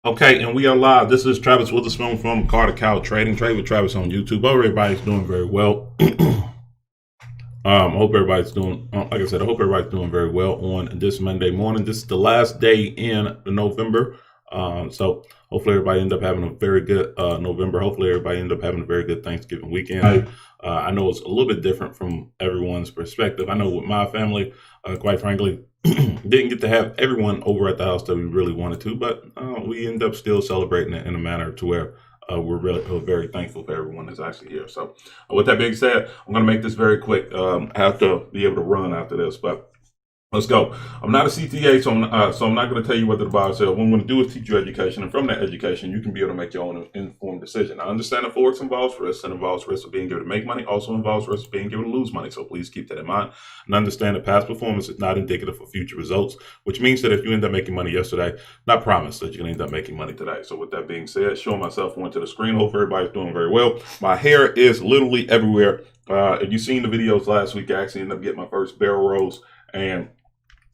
Okay, and we are live. This is Travis Witherspoon from Carter Cow Trading. Trade with Travis on YouTube. Hope everybody's doing very well. Hope everybody's doing, like I said, I hope everybody's doing very well on this Monday morning. This is the last day in November. So hopefully everybody end up having a very good November. Hopefully everybody end up having a very good Thanksgiving weekend. I know it's a little bit different from everyone's perspective. I know with my family, quite frankly, didn't get to have everyone over at the house that we really wanted to, but we end up still celebrating it in a manner to where we're very thankful for everyone that's actually here. So with that being said, I'm going to make this very quick. I have to be able to run after this, but let's go. I'm not a CTA, so I'm not going to tell you what to buy or sell. What I'm going to do is teach you education, and from that education, you can be able to make your own informed decision. I understand that Forex involves risk, and involves risk of being able to make money, also involves risk of being able to lose money. So please keep that in mind, and understand that past performance is not indicative of future results, which means that if you end up making money yesterday, not promised that you're going to end up making money today. So with that being said, showing myself onto the screen. Hope everybody's doing very well. My hair is literally everywhere. If you've seen the videos last week, I actually ended up getting my first barrel rolls, and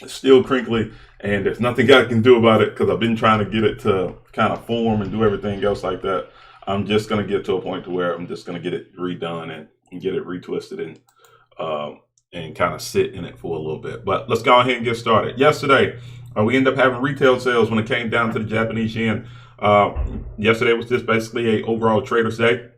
it's still crinkly, and there's nothing I can do about it because I've been trying to get it to kind of form and do everything else like that. I'm just going to get to a point to where I'm just going to get it redone and get it retwisted and kind of sit in it for a little bit. But let's go ahead and get started. Yesterday, we ended up having retail sales when it came down to the Japanese yen. Yesterday was just basically a overall trader's day.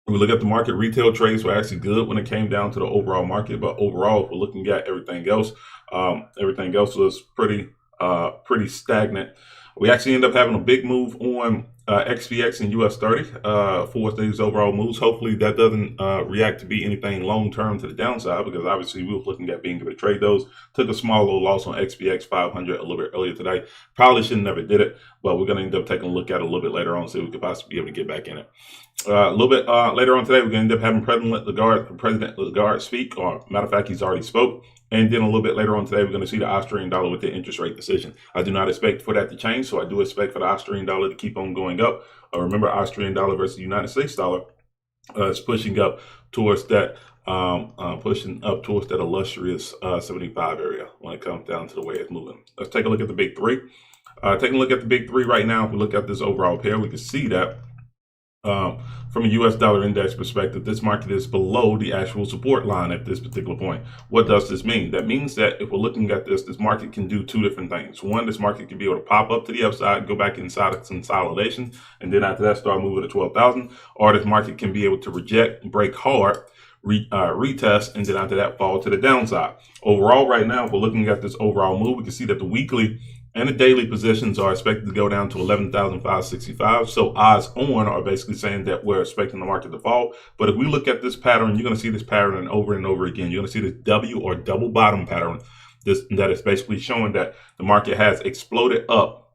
When we look at the market, retail trades were actually good when it came down to the overall market, but overall, if we're looking at everything else was pretty stagnant. We actually end up having a big move on XPX and US 30 for these overall moves. Hopefully that doesn't react to be anything long term to the downside, because obviously we were looking at being able to trade those. Took a small little loss on XPX 500 a little bit earlier today. Probably should have never did it, but we're going to end up taking a look at it a little bit later on, so we could possibly be able to get back in it. A little bit later on today, we're going to end up having President Lagarde speak, or matter of fact, he's already spoke. And then a little bit later on today, we're going to see the Australian dollar with the interest rate decision. I do not expect for that to change, so I do expect for the Australian dollar to keep on going up. Remember, Australian dollar versus the United States dollar is pushing up towards that, illustrious 75 area when it comes down to the way it's moving. Let's take a look at the big three. Taking a look at the big three right now, if we look at this overall pair, we can see that from a US dollar index perspective, this market is below the actual support line at this particular point. What does this mean? That means that if we're looking at this market can do two different things. One, this market can be able to pop up to the upside, go back inside of consolidation, and then after that start moving to 12,000. Or this market can be able to reject, break hard, retest, and then after that fall to the downside. Overall, right now, if we're looking at this overall move, we can see that the weekly and the daily positions are expected to go down to 11,565. So odds on are basically saying that we're expecting the market to fall. But if we look at this pattern, you're going to see this pattern and over again. You're going to see this W or double bottom pattern. That is basically showing that the market has exploded up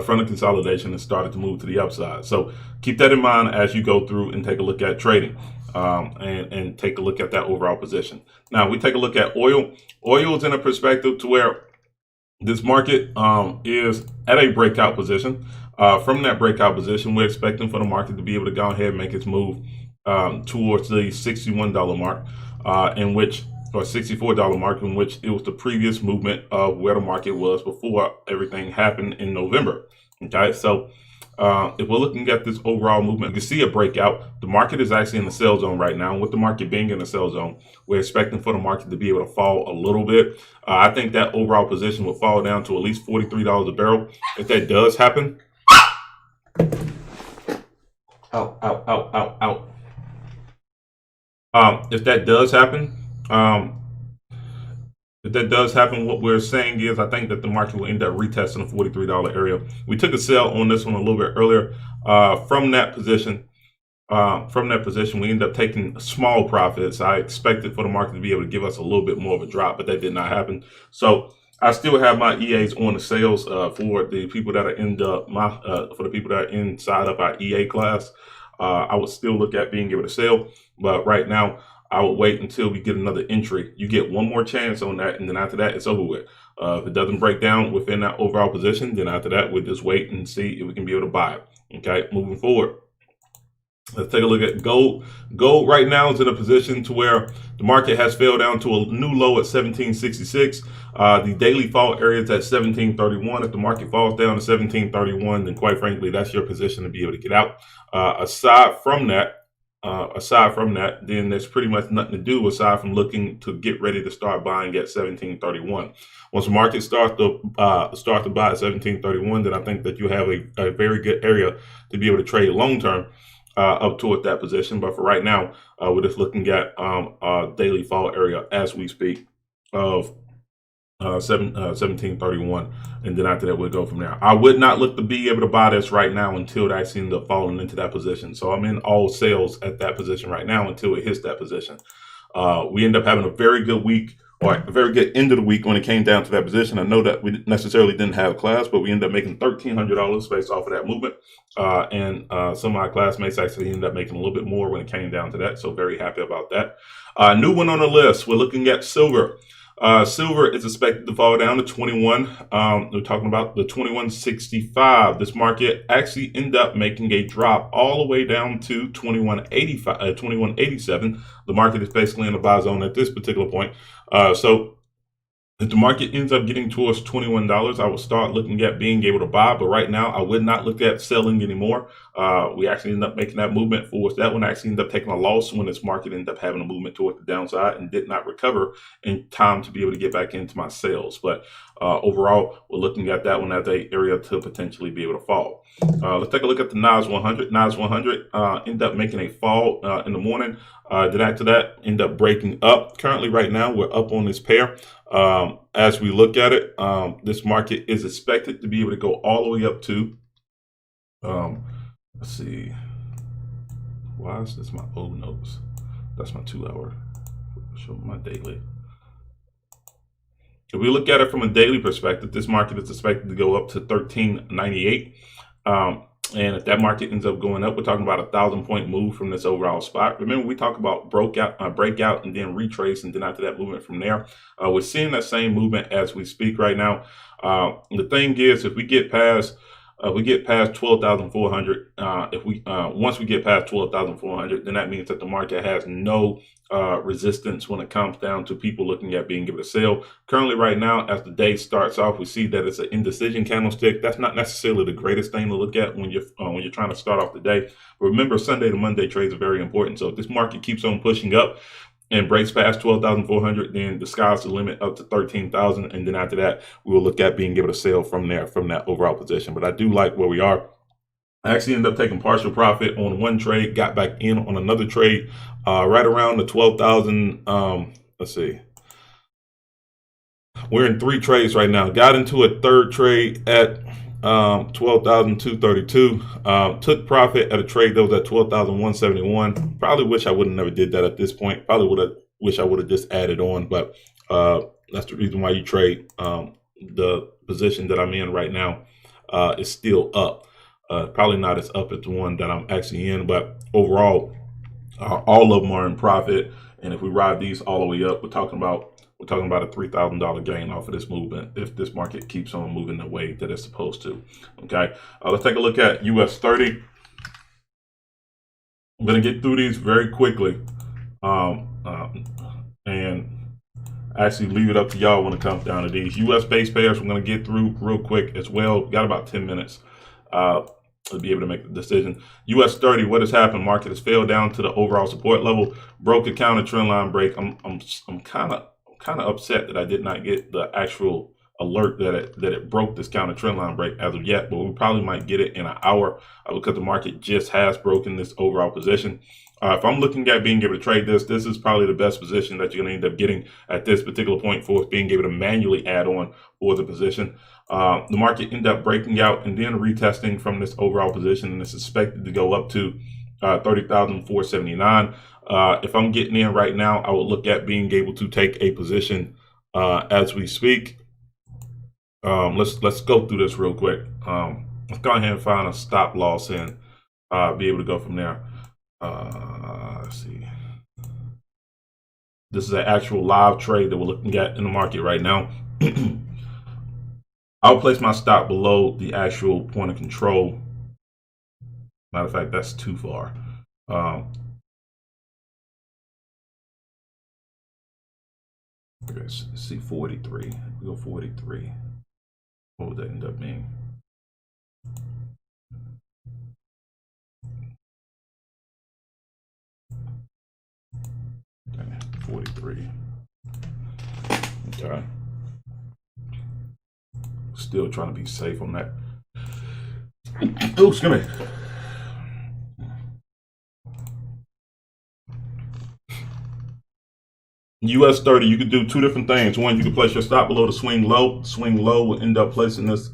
from the consolidation and started to move to the upside. So keep that in mind as you go through and take a look at trading. And take a look at that overall position. Now we take a look at oil. Oil is in a perspective to where this market is at a breakout position. From that breakout position, we're expecting for the market to be able to go ahead and make its move towards the $61 mark, or $64 mark, in which it was the previous movement of where the market was before everything happened in November. Okay, so if we're looking at this overall movement, you can see a breakout. The market is actually in the sell zone right now. And with the market being in the sell zone, we're expecting for the market to be able to fall a little bit. I think that overall position will fall down to at least $43 a barrel. If that does happen, if that does happen, what we're saying is I think that the market will end up retesting the $43 area. We took a sell on this one a little bit earlier. From that position, we end up taking small profits. I expected for the market to be able to give us a little bit more of a drop, but that did not happen. So I still have my EAs on the sales for the people that are inside of our EA class. I would still look at being able to sell, but right now I would wait until we get another entry. You get one more chance on that, and then after that, it's over with. If it doesn't break down within that overall position, then after that, we'll just wait and see if we can be able to buy it. Okay, moving forward. Let's take a look at gold. Gold right now is in a position to where the market has fell down to a new low at 1766. The daily fall area is at 1731. If the market falls down to 1731, then quite frankly, that's your position to be able to get out. Aside from that, then there's pretty much nothing to do aside from looking to get ready to start buying at 1731. Once the market starts to buy at 1731, then I think that you have a very good area to be able to trade long term up toward that position. But for right now, we're just looking at daily fall area as we speak of 1731, and then after that we'll go from there. I would not look to be able to buy this right now until it actually ends up falling into that position. So I'm in all sales at that position right now until it hits that position. We end up having a very good week, or a very good end of the week when it came down to that position. I know that we necessarily didn't have class, but we ended up making $1,300 based off of that movement. And some of my classmates actually ended up making a little bit more when it came down to that. So very happy about that. New one on the list, we're looking at silver. Silver is expected to fall down to 21. We're talking about the 2165. This market actually ended up making a drop all the way down to 2185, 2187. The market is basically in the buy zone at this particular point. So if the market ends up getting towards $21, I will start looking at being able to buy. But right now, I would not look at selling anymore. We actually end up making that movement forward. That one actually ended up taking a loss when this market ended up having a movement toward the downside and did not recover in time to be able to get back into my sales. But overall, we're looking at that one as an area to potentially be able to fall. Let's take a look at the NAS 100. NAS 100 ended up making a fall in the morning. Then after that, end up breaking up. Currently, right now, we're up on this pair. As we look at it, this market is expected to be able to go all the way up to, let's see, why is this my old notes? That's my 2 hour. Show my daily. If we look at it from a daily perspective, this market is expected to go up to 1398. And if that market ends up going up, we're talking about 1,000-point move from this overall spot. Remember, we talk about breakout, and then retrace, and then after that movement from there. We're seeing that same movement as we speak right now. The thing is, if we get past 12,400, once we get past 12,400, then that means that the market has no resistance when it comes down to people looking at being able to sell. Currently, right now, as the day starts off, we see that it's an indecision candlestick. That's not necessarily the greatest thing to look at when you're trying to start off the day. But remember, Sunday to Monday trades are very important. So if this market keeps on pushing up and breaks past 12,400, then the sky's the limit up to 13,000. And then after that, we will look at being able to sell from there, from that overall position. But I do like where we are. I actually ended up taking partial profit on one trade, got back in on another trade right around the 12,000. Let's see. We're in 3 trades right now. Got into a third trade at 12,232. Took profit at a trade that was at 12,171. Probably wish I would have never did that at this point. Probably wish I would have just added on, but that's the reason why you trade. The position that I'm in right now is still up. Probably not as up as the one that I'm actually in, but overall, all of them are in profit. And if we ride these all the way up, we're talking about a $3,000 gain off of this movement if this market keeps on moving the way that it's supposed to. Okay, let's take a look at US 30. I'm going to get through these very quickly and actually leave it up to y'all when it comes down to these. US base pairs we're going to get through real quick as well. Got about 10 minutes. To be able to make the decision. US 30, what has happened? Market has failed down to the overall support level, broke a counter trend line break. I'm kind of upset that I did not get the actual alert that it broke this counter trend line break as of yet, but we probably might get it in an hour because the market just has broken this overall position. If I'm looking at being able to trade this is probably the best position that you're going to end up getting at this particular point for being able to manually add on for the position. The market ended up breaking out and then retesting from this overall position, and it's expected to go up to 30,479. If I'm getting in right now, I would look at being able to take a position as we speak. Let's go through this real quick. Let's go ahead and find a stop loss and be able to go from there. Let's see. This is an actual live trade that we're looking at in the market right now. I'll place my stop below the actual point of control. Matter of fact, that's too far. Um, let's see, 43. We go 43. What would that end up being? Okay, 43. Okay. Still trying to be safe on that. Oh, excuse me. US 30, you could do two different things. One, you can place your stop below the swing low. Swing low will end up placing this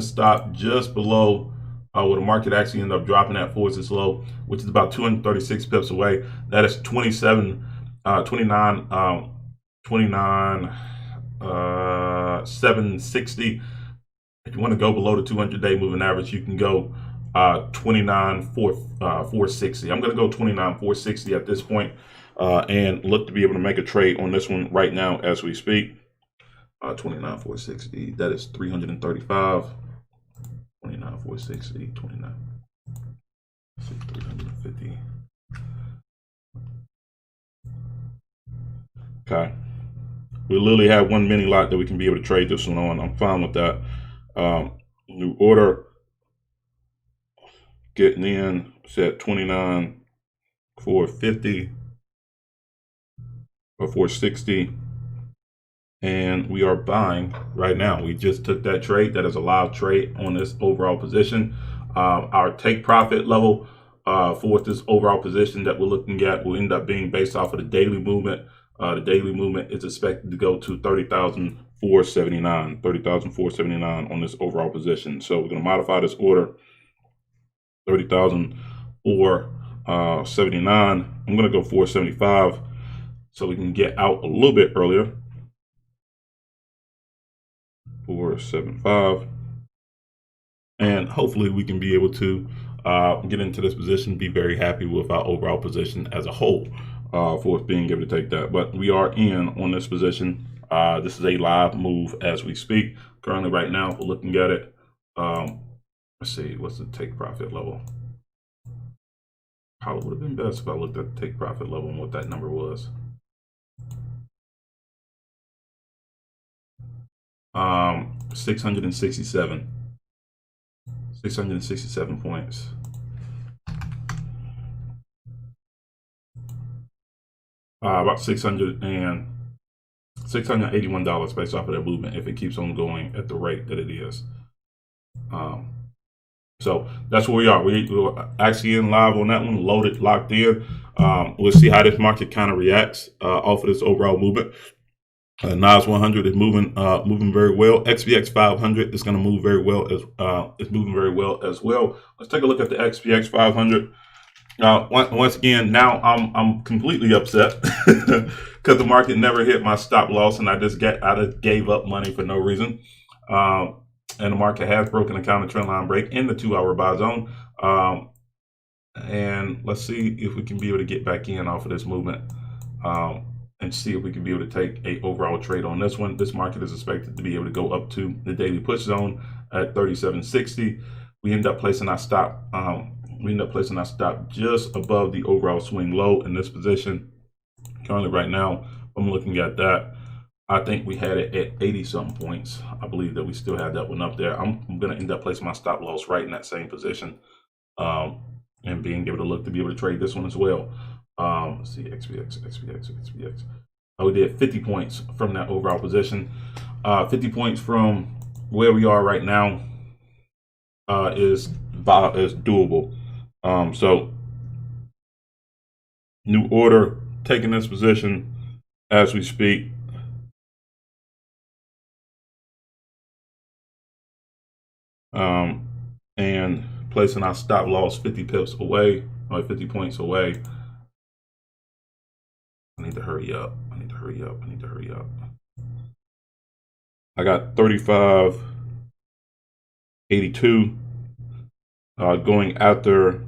stop just below where the market actually ended up dropping at for its low, which is about 236 pips away. That is 29, 760. If you want to go below the 200-day moving average, you can go 460. I'm going to go 460 at this point, and look to be able to make a trade on this one right now as we speak. 460. That is 335. 460. 350. Okay. We literally have one mini lot that we can be able to trade this one on. I'm fine with that. New order getting in set 450 or 460, and we are buying right now. We just took that trade. That is a live trade on this overall position. Our take profit level for this overall position that we're looking at will end up being based off of the daily movement. The daily movement is expected to go to 30,479. 30,479 on this overall position. So we're going to modify this order 30,479. I'm going to go 475 so we can get out a little bit earlier. 475, and hopefully we can be able to get into this position, be very happy with our overall position as a whole for us being able to take that. But we are in on this position. This is a live move as we speak. Currently right now, if we're looking at it, let's see, what's the take profit level? Probably would have been best if I looked at the take profit level and what that number was. 667 points. About $681 based off of that movement if it keeps on going at the rate that it is. So that's where we are. We're actually in live on that one, loaded, locked in. We'll see how this market kind of reacts off of this overall movement. NAS 100 is moving very well. XPX 500 is going to move very well as well. Let's take a look at the XPX 500. Once again, now I'm completely upset because the market never hit my stop loss, and I just gave up money for no reason. And the market has broken a counter trend line break in the 2-hour buy zone. And let's see if we can be able to get back in off of this movement. And see if we can be able to take a overall trade on this one. This market is expected to be able to go up to the daily push zone at 3760. We end up placing our stop. Just above the overall swing low in this position. Currently, right now, I'm looking at that. I think we had it at 80-something points. I believe that we still have that one up there. I'm going to end up placing my stop loss right in that same position, and being able to look to be able to trade this one as well. Let's see, XPX. We did 50 points from that overall position. 50 points from where we are right now is doable. So new order, taking this position as we speak. And placing our stop loss 50 pips away, or 50 points away. I need to hurry up. I got 35.82 going after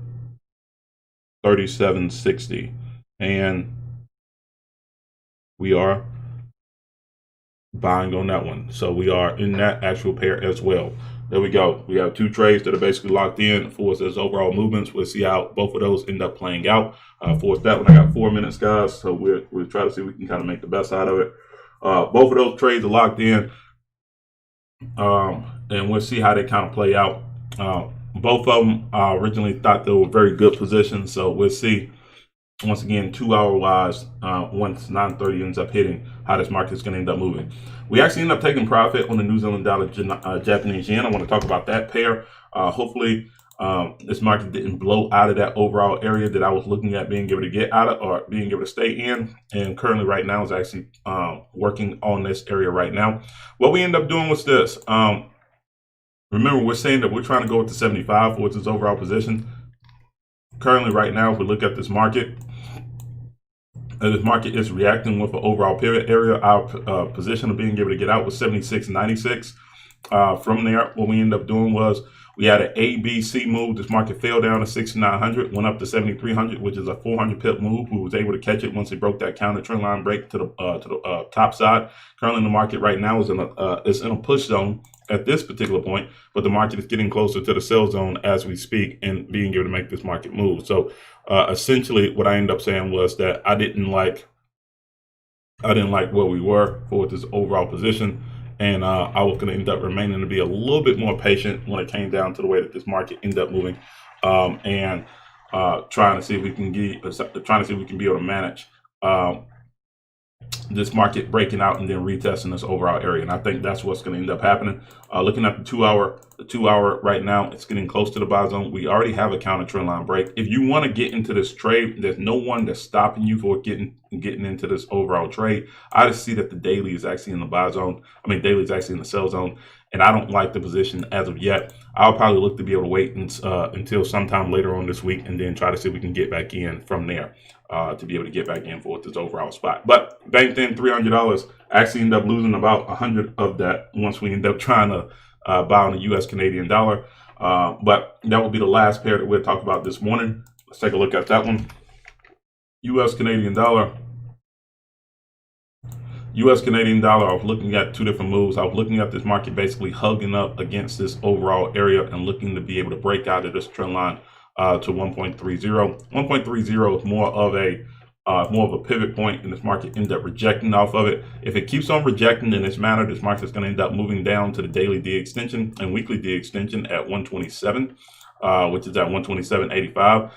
37.60, and we are buying on that one. So we are in that actual pair as well. there we go. We have two trades that are basically locked in for us as overall movements. We'll see how both of those end up playing out. For us, that one, I got 4 minutes, guys. So we'll try to see if we can kind of make the best out of it. Both of those trades are locked in. And we'll see how they kind of play out. Both of them originally thought they were very good positions. So we'll see. Once again, 2 hour wise, once 9:30 ends up hitting, how this market is going to end up moving. We actually end up taking profit on the New Zealand dollar, Japanese yen. I want to talk about that pair. Hopefully, this market didn't blow out of that overall area that I was looking at being able to get out of or being able to stay in. And currently, right now, is actually working on this area right now. What we end up doing was this. Remember, we're saying that we're trying to go with the 75 for its overall position. Currently, right now, if we look at this market is reacting with an overall pivot area. Our position of being able to get out was 76.96. From there, what we ended up doing was we had an ABC move. This market fell down to 6,900, went up to 7,300, which is a 400 pip move. We was able to catch it once it broke that counter trend line break to the top side. Currently, the market right now is in a push zone at this particular point, but the market is getting closer to the sell zone as we speak and being able to make this market move. So essentially what I ended up saying was that I didn't like where we were for this overall position, and I was going to end up remaining to be a little bit more patient when it came down to the way that this market ended up moving, and trying to see if we can be able to manage this market breaking out and then retesting this overall area. And I think that's what's going to end up happening. Looking at the 2 hour right now, it's getting close to the buy zone. We already have a counter trend line break. If you want to get into this trade, there's no one that's stopping you for getting into this overall trade. I just see that the daily is actually in the buy zone. Daily is actually in the sell zone, and I don't like the position as of yet. I'll probably look to be able to wait until sometime later on this week and then try to see if we can get back in from there. To be able to get back in for this overall spot. But banked in $300, actually end up losing about 100 of that once we end up trying to buy on the US Canadian dollar. But that will be the last pair that we'll talk about this morning. Let's take a look at that one. US Canadian dollar. US Canadian dollar, I was looking at two different moves. I was looking at this market basically hugging up against this overall area and looking to be able to break out of this trend line to 1.30. 1.30 is more of a pivot point, and this market ends up rejecting off of it. If it keeps on rejecting in this manner, this market is going to end up moving down to the daily D extension and weekly D extension at 127, which is at 127.85.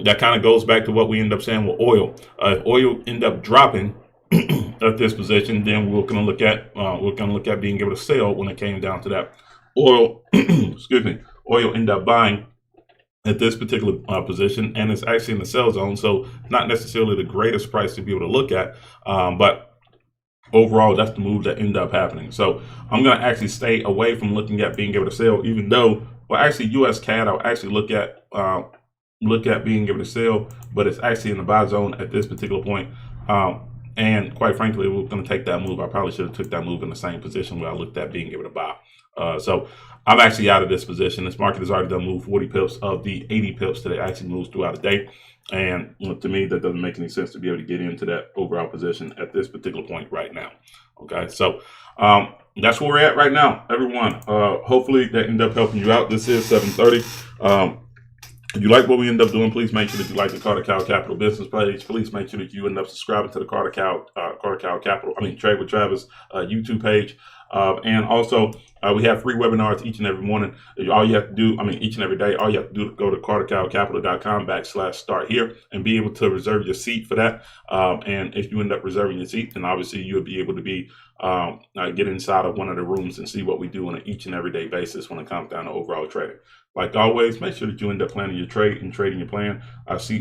That kind of goes back to what we end up saying with oil. If oil end up dropping at this position, then we're going to look at being able to sell when it came down to that. Oil, excuse me, oil end up buying at this particular position, and it's actually in the sell zone, so not necessarily the greatest price to be able to look at, but overall that's the move that ended up happening. So I'm going to actually stay away from looking at being able to sell, even though, well, actually US CAD I'll actually look at being able to sell, but it's actually in the buy zone at this particular point. And quite frankly, we're going to take that move. I probably should have took that move in the same position where I looked at being able to buy. So I'm actually out of this position. This market has already done move 40 pips of the 80 pips that it actually moves throughout the day. And to me, that doesn't make any sense to be able to get into that overall position at this particular point right now. Okay, so that's where we're at right now, everyone. Hopefully that ended up helping you out. This is 7:30. If you like what we end up doing, please make sure that you like the Carter Cow Capital business page. Please make sure that you end up subscribing to the Carter Cow Capital, Trade with Travis YouTube page. And also, we have free webinars each and every morning. All you have to do, each and every day, all you have to do is go to cartercowcapital.com/start here and be able to reserve your seat for that. And if you end up reserving your seat, then obviously you'll be able to get inside of one of the rooms and see what we do on an each and every day basis when it comes down to overall trading. Like always, make sure that you end up planning your trade and trading your plan. I'll see